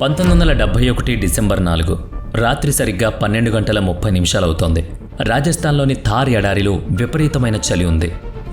1971 December 4 రాత్రి సరిగ్గా 12:30 అవుతోంది. రాజస్థాన్లోని థార్ ఎడారిలో విపరీతమైన చలి ఉంది.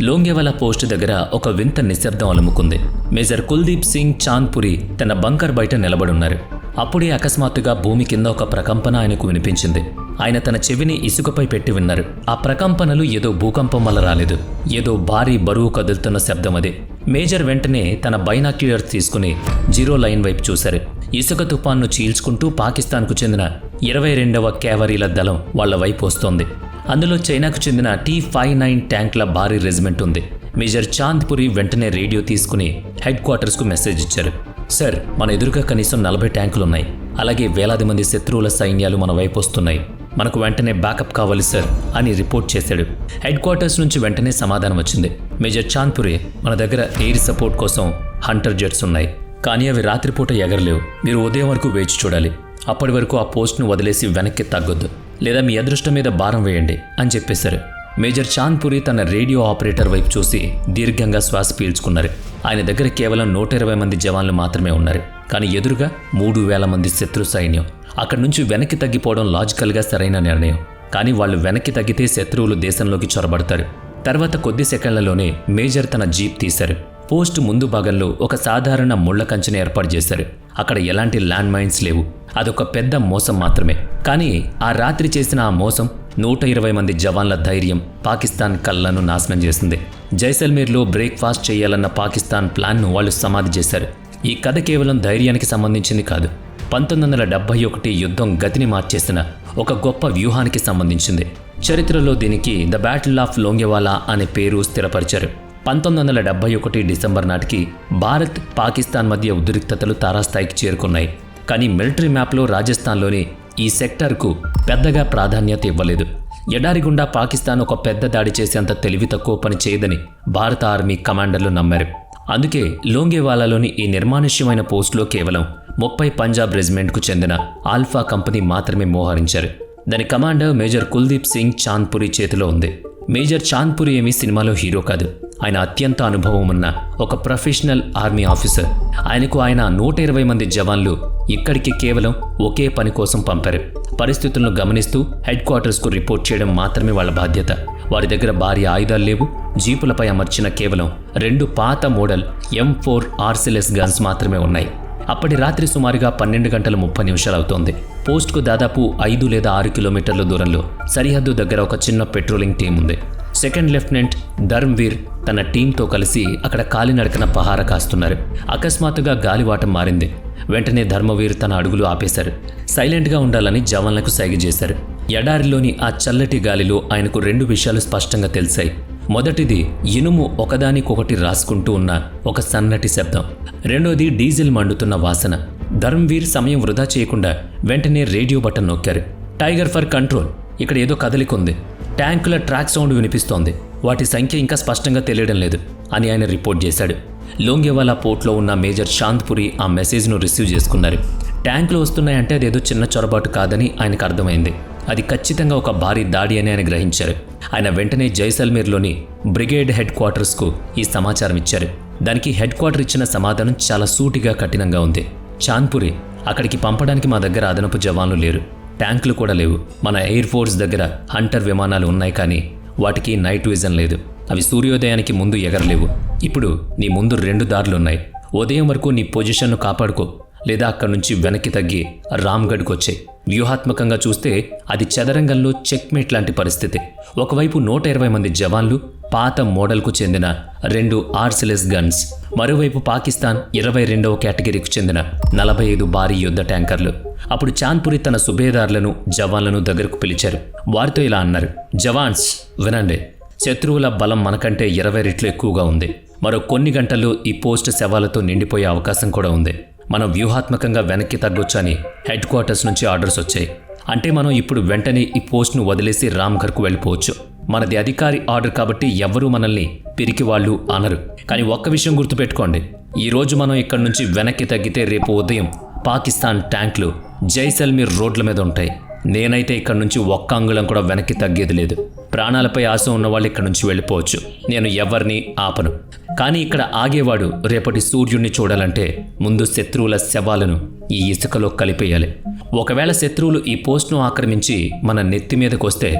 లోంగేవాలా పోస్ట్ దగ్గర ఒక వింత నిశ్శబ్దం అలుముకుంది. మేజర్ కుల్దీప్ సింగ్ చాంద్పురి తన బంకర్ బయట నిలబడున్నారు. అప్పుడే అకస్మాత్తుగా భూమి కింద ఒక ప్రకంపన ఆయనకు వినిపించింది. ఆయన తన చెవిని ఇసుకపై పెట్టి విన్నారు. ఆ ప్రకంపనలు ఏదో భూకంపం వల్ల రాలేదు, ఏదో భారీ బరువు కదులుతున్న శబ్దం అది. మేజర్ వెంటనే తన బైనాక్యులర్స్ తీసుకుని జీరో లైన్ వైపు చూశారు. ఇసుక తుఫాన్ను చీల్చుకుంటూ పాకిస్తాన్కు చెందిన 22వ కేవరీల దళం వాళ్ల వైపు వస్తోంది. అందులో చైనాకు చెందిన T-59 ట్యాంకుల భారీ రెజిమెంట్ ఉంది. మేజర్ చాంద్పురి వెంటనే రేడియో తీసుకుని హెడ్ క్వార్టర్స్కు మెసేజ్ ఇచ్చారు. సార్, మన ఎదురుగా కనీసం 40 ట్యాంకులున్నాయి. అలాగే వేలాది మంది శత్రువుల సైన్యాలు మన వైపు వస్తున్నాయి. మనకు వెంటనే బ్యాకప్ కావాలి సార్ అని రిపోర్ట్ చేశాడు. హెడ్ క్వార్టర్స్ నుంచి వెంటనే సమాధానం వచ్చింది. మేజర్ చాంద్పురి, మన దగ్గర ఎయిర్ సపోర్ట్ కోసం హంటర్ జెట్స్ ఉన్నాయి, కానీ అవి రాత్రిపూట ఎగరలేవు. మీరు ఉదయం వరకు వేచి చూడాలి. అప్పటి వరకు ఆ పోస్ట్ను వదిలేసి వెనక్కి తగ్గొద్దు, లేదా మీ అదృష్టం మీద భారం వేయండి అని చెప్పేశారు. మేజర్ చాంద్పురి తన రేడియో ఆపరేటర్ వైపు చూసి దీర్ఘంగా శ్వాస పీల్చుకున్నారు. ఆయన దగ్గర కేవలం 120 మంది జవాన్లు మాత్రమే ఉన్నారు, కానీ ఎదురుగా 3000 మంది శత్రు సైన్యం. అక్కడి నుంచి వెనక్కి తగ్గిపోవడం లాజికల్గా సరైన నిర్ణయం, కానీ వాళ్ళు వెనక్కి తగ్గితే శత్రువులు దేశంలోకి చొరబడతారు. తర్వాత కొద్ది సెకండ్లలోనే మేజర్ తన జీప్ తీశారు. పోస్ట్ ముందు భాగంలో ఒక సాధారణ ముళ్ల కంచెని ఏర్పాటు చేశారు. అక్కడ ఎలాంటి ల్యాండ్ మైన్స్ లేవు. అదొక పెద్ద మోసం మాత్రమే. కానీ ఆ రాత్రి చేసిన ఆ మోసం 120 మంది జవాన్ల ధైర్యం, పాకిస్తాన్ కళ్ళను నాశనం చేసింది. జైసల్మేర్లో బ్రేక్ఫాస్ట్ చేయాలన్న పాకిస్తాన్ ప్లాన్ను వాళ్ళు సమాధి చేశారు. ఈ కథ కేవలం ధైర్యానికి సంబంధించింది కాదు. 1971 యుద్ధం గతిని మార్చేసిన ఒక గొప్ప వ్యూహానికి సంబంధించింది. చరిత్రలో దీనికి ద బ్యాటిల్ ఆఫ్ లోంగేవాలా అనే పేరు స్థిరపరిచారు. 1971 డిసెంబర్ నాటికి భారత్, పాకిస్తాన్ మధ్య ఉద్రిక్తతలు తారాస్థాయికి చేరుకున్నాయి. కానీ మిలిటరీ మ్యాప్లో రాజస్థాన్లోని ఈ సెక్టార్కు పెద్దగా ప్రాధాన్యత ఇవ్వలేదు. ఎడారి గుండా పాకిస్తాన్ ఒక పెద్ద దాడి చేసేంత తెలివి తక్కువ పని చేయదని భారత ఆర్మీ కమాండర్లు నమ్మారు. అందుకే లోంగేవాలాలోని ఈ నిర్మానుష్యమైన పోస్టులో కేవలం 30 పంజాబ్ రెజిమెంట్కు చెందిన ఆల్ఫా కంపెనీ మాత్రమే మోహరించారు. దాని కమాండర్ మేజర్ కుల్దీప్ సింగ్ చాంద్పురి చేతిలో ఉంది. మేజర్ చాంద్పురి ఏమీ సినిమాలో హీరో కాదు. ఆయన అత్యంత అనుభవం ఉన్న ఒక ప్రొఫెషనల్ ఆర్మీ ఆఫీసర్. ఆయనకు ఆయన 120 మంది జవాన్లు ఇక్కడికి కేవలం ఒకే పని కోసం పంపారు. పరిస్థితులను గమనిస్తూ హెడ్ క్వార్టర్స్కు రిపోర్ట్ చేయడం మాత్రమే వాళ్ళ బాధ్యత. వారి దగ్గర భారీ ఆయుధాలు లేవు. జీపులపై అమర్చిన కేవలం 2 పాత మోడల్ M4 ఆర్సిలెస్ గన్స్ మాత్రమే ఉన్నాయి. అప్పటి రాత్రి సుమారుగా 12:30 అవుతోంది. పోస్ట్కు దాదాపు 5 లేదా 6 కిలోమీటర్ల దూరంలో సరిహద్దు దగ్గర ఒక చిన్న పెట్రోలింగ్ టీం ఉంది. సెకండ్ లెఫ్టినెంట్ ధర్మ్వీర్ తన టీంతో కలిసి అక్కడ కాలినడకన పహార కాస్తున్నారు. అకస్మాత్తుగా గాలివాటం మారింది. వెంటనే ధర్మవీర్ తన అడుగులు ఆపేశారు. సైలెంట్గా ఉండాలని జవాన్లకు సైగ చేశారు. ఎడారిలోని ఆ చల్లటి గాలిలో ఆయనకు 2 విషయాలు స్పష్టంగా తెలిసాయి. మొదటిది, ఇనుము ఒకదానికొకటి రాసుకుంటూ ఉన్న ఒక సన్నటి శబ్దం. రెండోది, డీజిల్ మండుతున్న వాసన. ధర్మ్వీర్ సమయం వృధా చేయకుండా వెంటనే రేడియో బటన్ నొక్కారు. టైగర్ ఫర్ కంట్రోల్, ఇక్కడ ఏదో కదలికుంది. ట్యాంకుల ట్రాక్ సౌండ్ వినిపిస్తోంది. వాటి సంఖ్య ఇంకా స్పష్టంగా తెలియడం లేదు అని ఆయన రిపోర్ట్ చేశాడు. లోంగేవాలా పోర్ట్లో ఉన్న మేజర్ చాంద్పురి ఆ మెసేజ్ను రిసీవ్ చేసుకున్నారు. ట్యాంకులు వస్తున్నాయంటే అదేదో చిన్న చొరబాటు కాదని ఆయనకు అర్థమైంది. అది ఖచ్చితంగా ఒక భారీ దాడి అని ఆయన గ్రహించారు. ఆయన వెంటనే జైసల్మేర్లోని బ్రిగేడ్ హెడ్ క్వార్టర్స్కు ఈ సమాచారం ఇచ్చారు. దానికి హెడ్ క్వార్టర్ ఇచ్చిన సమాధానం చాలా సూటిగా, కఠినంగా ఉంది. చాంద్పురి, అక్కడికి పంపడానికి మా దగ్గర అదనపు జవాన్లు లేరు, ట్యాంకులు కూడా లేవు. మన ఎయిర్ ఫోర్స్ దగ్గర హంటర్ విమానాలు ఉన్నాయి, కానీ వాటికి నైట్ విజన్ లేదు. అవి సూర్యోదయానికి ముందు ఎగరలేవు. ఇప్పుడు నీ ముందు 2 దారులున్నాయి. ఉదయం వరకు నీ పొజిషన్ను కాపాడుకో, లేదా అక్కడి నుంచి వెనక్కి తగ్గి రామ్గఢ్కు వచ్చాయి. వ్యూహాత్మకంగా చూస్తే అది చదరంగంలో చెక్మేట్ లాంటి పరిస్థితి. ఒకవైపు 120 మంది జవాన్లు, పాత మోడల్కు చెందిన 2 ఆర్సిలెస్ గన్స్. మరోవైపు పాకిస్తాన్ 22వ కేటగిరీకి చెందిన 45 భారీ యుద్ధ ట్యాంకర్లు. అప్పుడు చాంద్పురి తన సుబేదార్లను, జవాన్లను దగ్గరకు పిలిచారు. వారితో ఇలా అన్నారు, జవాన్స్ వినండి, శత్రువుల బలం మనకంటే 20 రెట్లు ఎక్కువగా ఉంది. మరో కొన్ని గంటల్లో ఈ పోస్ట్ శవాలతో నిండిపోయే అవకాశం కూడా ఉంది. మనం వ్యూహాత్మకంగా వెనక్కి తగ్గొచ్చని హెడ్ క్వార్టర్స్ నుంచి ఆర్డర్స్ వచ్చాయి. అంటే మనం ఇప్పుడు వెంటనే ఈ పోస్ట్ను వదిలేసి రామ్ఘర్కు వెళ్ళిపోవచ్చు. మనది అధికారి ఆర్డర్ కాబట్టి ఎవ్వరూ మనల్ని పిరికి వాళ్ళు అనరు. కానీ ఒక్క విషయం గుర్తుపెట్టుకోండి, ఈరోజు మనం ఇక్కడి నుంచి వెనక్కి తగ్గితే రేపు ఉదయం పాకిస్తాన్ ట్యాంకులు జైసల్మీర్ రోడ్ల మీద ఉంటాయి. నేనైతే ఇక్కడి నుంచి ఒక్క అంగుళం కూడా వెనక్కి తగ్గేది లేదు. ప్రాణాలపై ఆశ ఉన్న వాళ్ళు ఇక్కడి నుంచి వెళ్ళిపోవచ్చు. నేను ఎవరిని ఆపను. కానీ ఇక్కడ ఆగేవాడు రేపటి సూర్యుడిని చూడాలంటే ముందు శత్రువుల శవాలను ఈ ఇసుకలో కలిపేయాలి. ఒకవేళ శత్రువులు ఈ పోస్ట్ను ఆక్రమించి మన నెత్తి మీదకొస్తే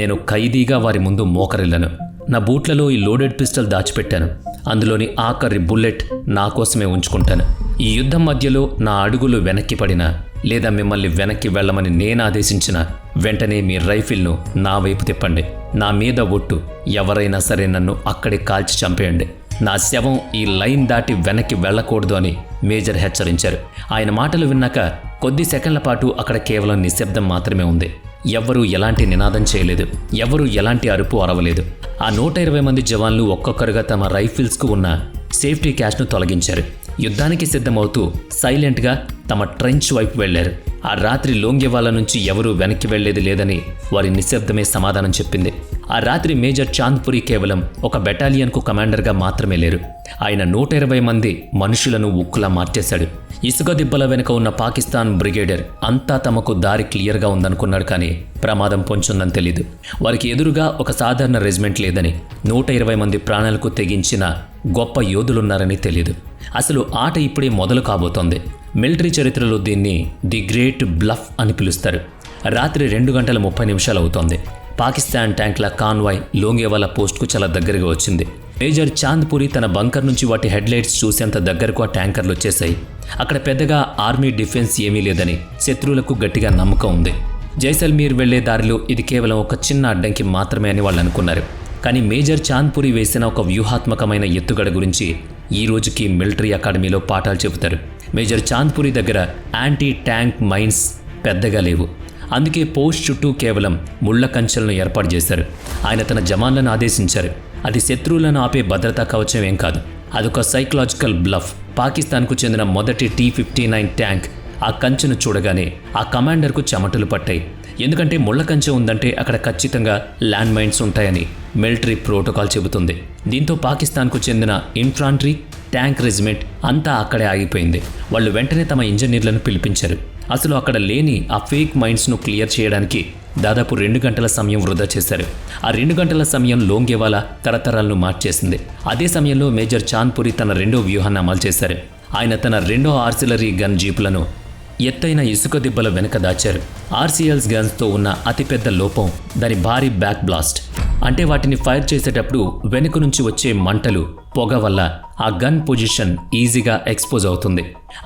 నేను ఖైదీగా వారి ముందు మోకరిల్లను. నా బూట్లలో ఈ లోడెడ్ పిస్టల్ దాచిపెట్టాను. అందులోని ఆఖరి బుల్లెట్ నా కోసమే ఉంచుకుంటాను. ఈ యుద్ధం మధ్యలో నా అడుగులు వెనక్కి పడినా లేదా మిమ్మల్ని వెనక్కి వెళ్ళమని నేను ఆదేశించిన వెంటనే మీ రైఫిల్ను నా వైపు తిప్పండి. నా మీద ఒట్టు, ఎవరైనా సరే నన్ను అక్కడే కాల్చి చంపేయండి. నా శవం ఈ లైన్ దాటి వెనక్కి వెళ్ళకూడదు అని మేజర్ హెచ్చరించారు. ఆయన మాటలు విన్నాక కొద్ది సెకండ్ల పాటు అక్కడ కేవలం నిశ్శబ్దం మాత్రమే ఉంది. ఎవ్వరూ ఎలాంటి నినాదం చేయలేదు. ఎవ్వరూ ఎలాంటి అరుపు అరవలేదు. ఆ 120 మంది జవాన్లు ఒక్కొక్కరుగా తమ రైఫిల్స్కు ఉన్న సేఫ్టీ క్యాష్ను తొలగించారు. యుద్ధానికి సిద్ధమవుతూ సైలెంట్గా తమ ట్రెంచ్ వైపు వెళ్లారు. ఆ రాత్రి లోంగేవాలా నుంచి ఎవరూ వెనక్కి వెళ్లేది లేదని వారి నిశ్శబ్దమే సమాధానం చెప్పింది. ఆ రాత్రి మేజర్ చాంద్పురి కేవలం ఒక బెటాలియన్కు కమాండర్గా మాత్రమే లేరు. ఆయన 120 మంది మనుషులను ఉక్కులా మార్చేశాడు. ఇసుక దిబ్బల వెనుక ఉన్న పాకిస్తాన్ బ్రిగేడర్ అంతా తమకు దారి క్లియర్గా ఉందనుకున్నాడు. కానీ ప్రమాదం పొంచుందని తెలీదు. వారికి ఎదురుగా ఒక సాధారణ రెజిమెంట్ లేదని, 120 మంది ప్రాణాలకు తెగించిన గొప్ప యోధులున్నారని తెలీదు. అసలు ఆట ఇప్పుడే మొదలు కాబోతోంది. మిలిటరీ చరిత్రలో దీన్ని ది గ్రేట్ బ్లఫ్ అని పిలుస్తారు. రాత్రి 2:30 అవుతోంది. పాకిస్తాన్ ట్యాంక్ల కాన్వాయ్ లోంగేవాలా పోస్ట్కు చాలా దగ్గరగా వచ్చింది. మేజర్ చాంద్పురి తన బంకర్ నుంచి వాటి హెడ్లైట్స్ చూసేంత దగ్గరకు ఆ ట్యాంకర్లు వచ్చేశాయి. అక్కడ పెద్దగా ఆర్మీ డిఫెన్స్ ఏమీ లేదని శత్రువులకు గట్టిగా నమ్మకం ఉంది. జైసల్మీర్ వెళ్లే దారిలో ఇది కేవలం ఒక చిన్న అడ్డంకి మాత్రమే అని వాళ్ళు అనుకున్నారు. కానీ మేజర్ చాంద్పురి వేసిన ఒక వ్యూహాత్మకమైన ఎత్తుగడ గురించి ఈ రోజుకి మిలిటరీ అకాడమీలో పాఠాలు చెబుతారు. మేజర్ చాంద్పురి దగ్గర యాంటీ ట్యాంక్ మైన్స్ పెద్దగా లేవు. అందుకే పోస్ట్ చుట్టూ కేవలం ముళ్ల కంచెలను ఏర్పాటు చేశారు. ఆయన తన జవాన్లను ఆదేశించారు. అది శత్రువులను ఆపే భద్రతా కవచం ఏం కాదు, అదొక సైకలాజికల్ బ్లఫ్. పాకిస్తాన్కు చెందిన మొదటి T-59 ట్యాంక్ ఆ కంచెను చూడగానే ఆ కమాండర్కు చెమటలు పట్టాయి. ఎందుకంటే ముళ్ల కంచె ఉందంటే అక్కడ ఖచ్చితంగా ల్యాండ్ మైన్స్ ఉంటాయని మిలిటరీ ప్రోటోకాల్ చెబుతుంది. దీంతో పాకిస్తాన్కు చెందిన ఇన్ఫాంట్రీ ట్యాంక్ రెజిమెంట్ అంతా అక్కడే ఆగిపోయింది. వాళ్ళు వెంటనే తమ ఇంజనీర్లను పిలిపించారు. అసలు అక్కడ లేని ఆ ఫేక్ మైన్స్ను క్లియర్ చేయడానికి దాదాపు 2 గంటల సమయం వృధా చేశారు. ఆ 2 గంటల సమయం లోంగేవాలా తరతరాలను మార్చేసింది. అదే సమయంలో మేజర్ చాంద్పురి తన రెండో వ్యూహాన్ని అమలు చేశారు. ఆయన తన రెండో ఆర్సిలరీ గన్ జీపులను ఎత్తైన ఇసుక దిబ్బల వెనుక దాచారు. ఆర్సిఎల్స్ గన్స్తో ఉన్న అతిపెద్ద లోపం దాని భారీ బ్యాక్ బ్లాస్ట్. అంటే వాటిని ఫైర్ చేసేటప్పుడు వెనుక నుంచి వచ్చే మంటలు, పొగ వల్ల ఆ గన్ పొజిషన్ ఈజీగా ఎక్స్పోజ్ అవుతుంది.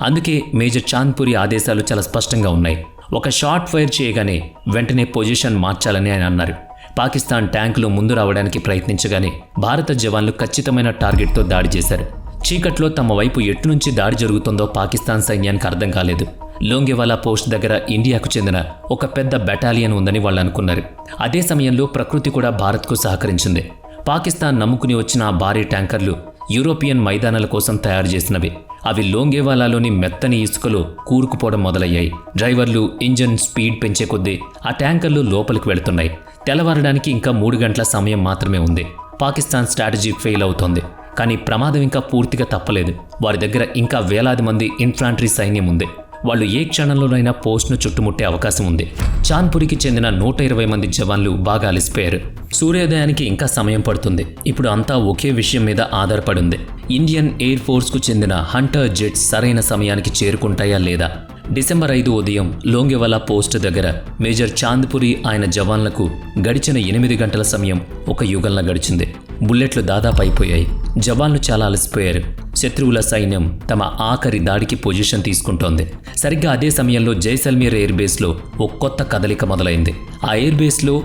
అందుకే మేజర్ చాంద్పురి ఆదేశాలు చాలా స్పష్టంగా ఉన్నాయి. ఒక షాట్ ఫైర్ చేయగానే వెంటనే పొజిషన్ మార్చాలని ఆయన అన్నారు. పాకిస్తాన్ ట్యాంకులు ముందు రావడానికి ప్రయత్నించగానే భారత జవాన్లు ఖచ్చితమైన టార్గెట్తో దాడి చేశారు. చీకట్లో తమ వైపు ఎటు నుంచి దాడి జరుగుతుందో పాకిస్తాన్ సైన్యానికి అర్థం కాలేదు. లోంగేవాలా పోస్ట్ దగ్గర ఇండియాకు చెందిన ఒక పెద్ద బెటాలియన్ ఉందని వాళ్ళు అనుకున్నారు. అదే సమయంలో ప్రకృతి కూడా భారత్కు సహకరించింది. పాకిస్తాన్ నమ్ముకుని వచ్చిన ఆ భారీ ట్యాంకర్లు యూరోపియన్ మైదానాల కోసం తయారు చేసినవి. అవి లోంగేవాలాలోని మెత్తని ఇసుకలో కూరుకుపోవడం మొదలయ్యాయి. డ్రైవర్లు ఇంజన్ స్పీడ్ పెంచే కొద్దీ ఆ ట్యాంకర్లు లోపలికి వెళుతున్నాయి. తెల్లవారడానికి ఇంకా 3 గంటల సమయం మాత్రమే ఉంది. పాకిస్తాన్ స్ట్రాటజీ ఫెయిల్ అవుతోంది. కానీ ప్రమాదం ఇంకా పూర్తిగా తప్పలేదు. వారి దగ్గర ఇంకా వేలాది మంది ఇన్ఫాంట్రీ సైన్యం ఉంది. వాళ్ళు ఏ క్షణంలోనైనా పోస్ట్ను చుట్టుముట్టే అవకాశం ఉంది. చాంద్పురికి చెందిన 120 మంది జవాన్లు బాగా అలసిపోయారు. సూర్యోదయానికి ఇంకా సమయం పడుతుంది. ఇప్పుడు అంతా ఒకే విషయం మీద ఆధారపడి ఉంది. ఇండియన్ ఎయిర్ ఫోర్స్కు చెందిన హంటర్ జెట్స్ సరైన సమయానికి చేరుకుంటాయా లేదా? డిసెంబర్ 5 ఉదయం లోంగేవాలా పోస్ట్ దగ్గర మేజర్ చాంద్పురి ఆయన జవాన్లకు గడిచిన 8 గంటల సమయం ఒక యుగంలా గడిచింది. బుల్లెట్లు దాదాపు అయిపోయాయి. జవాన్లు చాలా అలసిపోయారు. శత్రువుల సైన్యం తమ ఆఖరి దాడికి పొజిషన్ తీసుకుంటోంది. సరిగ్గా అదే సమయంలో జైసల్మీర్ ఎయిర్ బేస్లో ఓ కొత్త కదలిక మొదలైంది. ఆ ఎయిర్ బేస్లో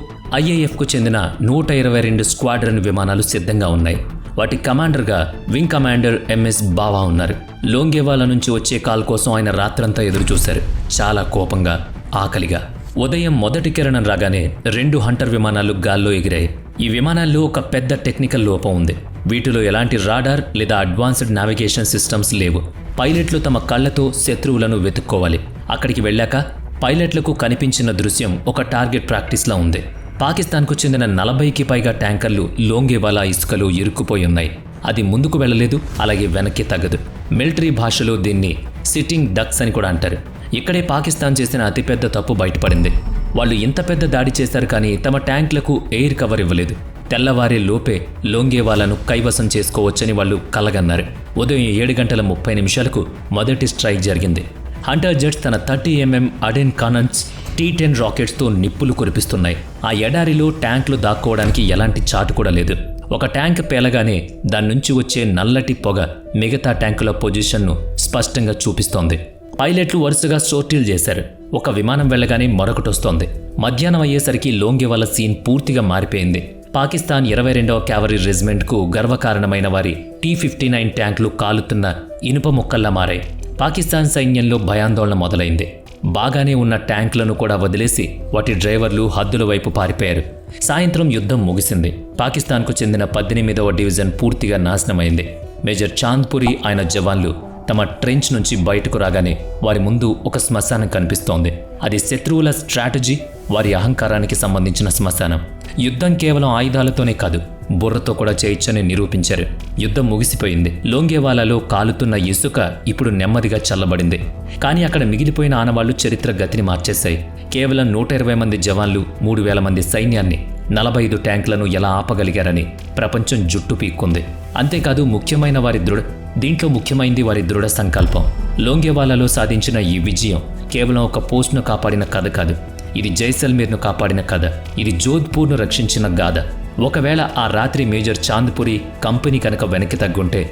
IAFకు చెందిన 122 స్క్వాడ్రన్ విమానాలు సిద్ధంగా ఉన్నాయి. వాటి కమాండర్గా వింగ్ కమాండర్ MS బావా ఉన్నారు. లోంగేవాలా నుంచి వచ్చే కాల్ కోసం ఆయన రాత్రంతా ఎదురు చూశారు, చాలా కోపంగా, ఆకలిగా. ఉదయం మొదటి కిరణం రాగానే 2 హంటర్ విమానాలు గాల్లో ఎగిరాయి. ఈ విమానాల్లో ఒక పెద్ద టెక్నికల్ లోపం ఉంది. వీటిలో ఎలాంటి రాడార్ లేదా అడ్వాన్స్డ్ నావిగేషన్ సిస్టమ్స్ లేవు. పైలట్లు తమ కళ్లతో శత్రువులను వెతుక్కోవాలి. అక్కడికి వెళ్ళాక పైలట్లకు కనిపించిన దృశ్యం ఒక టార్గెట్ ప్రాక్టీస్లా ఉంది. పాకిస్తాన్కు చెందిన 40కి పైగా ట్యాంకర్లు లోంగేవాలా ఇసుకలో ఇరుక్కుపోయి ఉన్నాయి. అది ముందుకు వెళ్ళలేదు, అలాగే వెనక్కి తగ్గదు. మిలిటరీ భాషలో దీన్ని సిట్టింగ్ డక్స్ అని కూడా అంటారు. ఇక్కడే పాకిస్తాన్ చేసిన అతిపెద్ద తప్పు బయటపడింది. వాళ్ళు ఇంత పెద్ద దాడి చేశారు కానీ తమ ట్యాంకులకు ఎయిర్ కవర్ ఇవ్వలేదు. తెల్లవారే లోపే లోంగేవాలాను కైవసం చేసుకోవచ్చని వాళ్ళు కలగన్నారు. ఉదయం 7:30 మొదటి స్ట్రైక్ జరిగింది. హంటర్ జెట్స్ తన 30mm అడెన్ కానన్స్ T-10 రాకెట్స్తో నిప్పులు కురిపిస్తున్నాయి. ఆ ఎడారిలో ట్యాంకులు దాక్కోవడానికి ఎలాంటి చాటు కూడా లేదు. ఒక ట్యాంక్ పేలగానే దాని నుంచి వచ్చే నల్లటి పొగ మిగతా ట్యాంకుల పొజిషన్ను స్పష్టంగా చూపిస్తోంది. పైలట్లు వరుసగా సోర్టీలు చేశారు. ఒక విమానం వెళ్ళగానే మరొకటి వస్తోంది. మధ్యాహ్నం అయ్యేసరికి లోంగేవాలా సీన్ పూర్తిగా మారిపోయింది. పాకిస్తాన్ 22వ క్యావరీ రెజిమెంట్కు గర్వకారణమైన వారి T-59 ట్యాంకులు కాలుతున్న ఇనుప ముక్కల్లా మారాయి. పాకిస్తాన్ సైన్యంలో భయాందోళన మొదలైంది. బాగానే ఉన్న ట్యాంకులను కూడా వదిలేసి వాటి డ్రైవర్లు హద్దుల వైపు పారిపోయారు. సాయంత్రం యుద్ధం ముగిసింది. పాకిస్తాన్కు చెందిన 18వ డివిజన్ పూర్తిగా నాశనమైంది. మేజర్ చాంద్పురి ఆయన జవాన్లు తమ ట్రెంచ్ నుంచి బయటకు రాగానే వారి ముందు ఒక శ్మశానం కనిపిస్తోంది. అది శత్రువుల స్ట్రాటజీ, వారి అహంకారానికి సంబంధించిన శ్మశానం. యుద్ధం కేవలం ఆయుధాలతోనే కాదు, బుర్రతో కూడా చేయొచ్చని నిరూపించారు. యుద్ధం ముగిసిపోయింది. లోంగేవాలాలో కాలుతున్న ఇసుక ఇప్పుడు నెమ్మదిగా చల్లబడింది. కానీ అక్కడ మిగిలిపోయిన ఆనవాళ్లు చరిత్ర గతిని మార్చేశాయి. కేవలం 120 మంది జవాన్లు, 3000 మంది సైన్యాన్ని, 45 ట్యాంకులను ఎలా ఆపగలిగారని ప్రపంచం జుట్టు పీక్కుంది. అంతేకాదు దీంట్లో ముఖ్యమైంది వారి దృఢ సంకల్పం. లోంగేవాలాలో సాధించిన ఈ విజయం కేవలం ఒక పోస్ట్ను కాపాడిన కథ కాదు. ఇది జైసల్మేర్ను కాపాడిన కథ. ఇది జోధ్పూర్ను రక్షించిన గాథ. ఒకవేళ ఆ రాత్రి మేజర్ చాంద్పురి కంపెనీ కనుక వెనక్కి తగ్గుంటే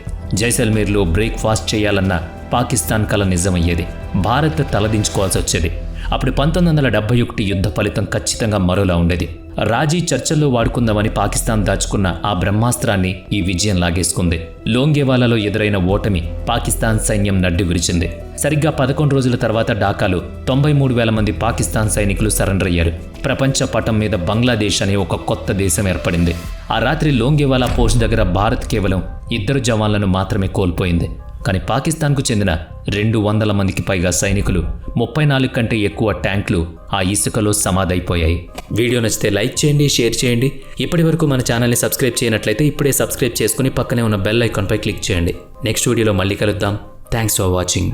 జైసల్మేర్లో బ్రేక్ఫాస్ట్ చేయాలన్న పాకిస్తాన్ కల నిజమయ్యేది. భారత్ తలదించుకోవాల్సి వచ్చేది. అప్పుడు 1971 యుద్ధ ఫలితం ఖచ్చితంగా మరోలా ఉండేది. రాజీ చర్చల్లో వాడుకుందామని పాకిస్తాన్ దాచుకున్న ఆ బ్రహ్మాస్త్రాన్ని ఈ విజయం లాగేసుకుంది. లోంగేవాలాలో ఎదురైన ఓటమి పాకిస్తాన్ సైన్యం నడ్డి విరిచింది. సరిగ్గా 11 రోజుల తర్వాత ఢాకాలో 93,000 మంది పాకిస్తాన్ సైనికులు సరెండర్ అయ్యారు. ప్రపంచ పటం మీద బంగ్లాదేశ్ అనే ఒక కొత్త దేశం ఏర్పడింది. ఆ రాత్రి లోంగేవాలా పోస్ట్ దగ్గర భారత్ కేవలం 2 జవాన్లను మాత్రమే కోల్పోయింది. కానీ పాకిస్తాన్కు చెందిన 200 మందికి పైగా సైనికులు, 34 కంటే ఎక్కువ ట్యాంకులు ఆ ఇసుకలో సమాధైపోయాయి. వీడియో నచ్చితే లైక్ చేయండి, షేర్ చేయండి. ఇప్పటి వరకు మన ఛానల్ని సబ్స్క్రైబ్ చేయనట్లయితే ఇప్పుడే సబ్స్క్రైబ్ చేసుకుని పక్కనే ఉన్న బెల్ ఐకాన్పై క్లిక్ చేయండి. నెక్స్ట్ వీడియోలో మళ్ళీ కలుద్దాం. Thanks for watching.